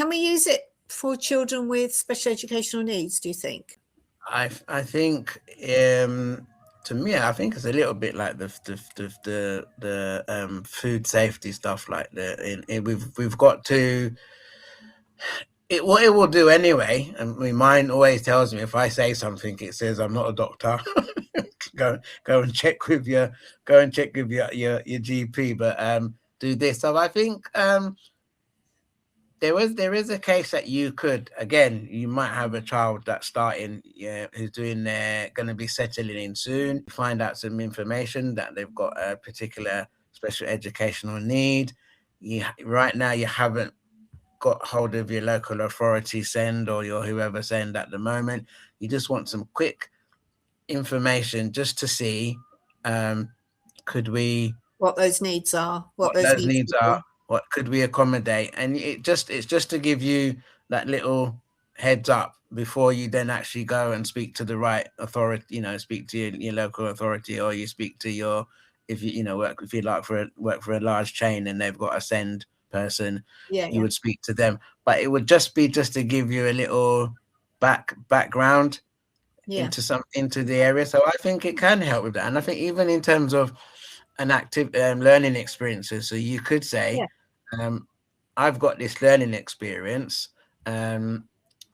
Can we use it for children with special educational needs, do you think? I think to me, I think it's a little bit like the food safety stuff. Like we've got to what it will do anyway. And my mind always tells me if I say something, it says I'm not a doctor. go and check with your GP. But do this. So I think there is a case that you could, again, you might have a child that's starting, who's doing going to be settling in soon. Find out some information that they've got a particular special educational need. Right now you haven't got hold of your local authority send or your whoever send at the moment. You just want some quick information just to see, could we, what those needs are, what those needs are. What could we accommodate? And it's just to give you that little heads up before you then actually go and speak to the right authority, speak to your local authority, or you speak to your, if you work, if you like work for a large chain and they've got a send person, you would speak to them. But it would just be to give you a little background into the area. So I think it can help with that. And I think even in terms of an active learning experiences, so you could say, I've got this learning experience. We've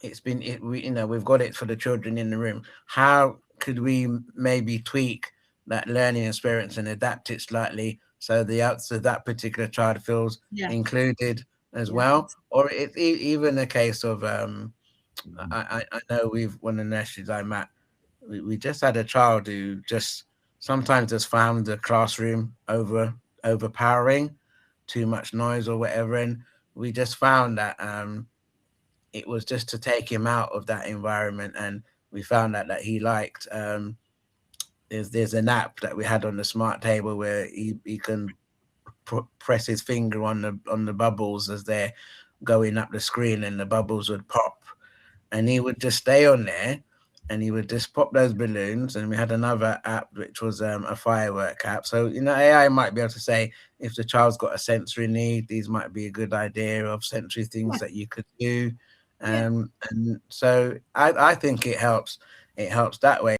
got it for the children in the room. How could we maybe tweak that learning experience and adapt it slightly so that particular child feels included as well? Or it's even a case of I know one of the nurseries I'm at, we just had a child who just sometimes just found the classroom overpowering, too much noise or whatever, and we just found that it was just to take him out of that environment. And we found out that he liked there's an app that we had on the smart table where he can press his finger on the bubbles as they're going up the screen, and the bubbles would pop, and he would just stay on there and he would just pop those balloons. And we had another app which was a firework app. So AI might be able to say, if the child's got a sensory need, these might be a good idea of sensory things that you could do. And so I think it helps that way.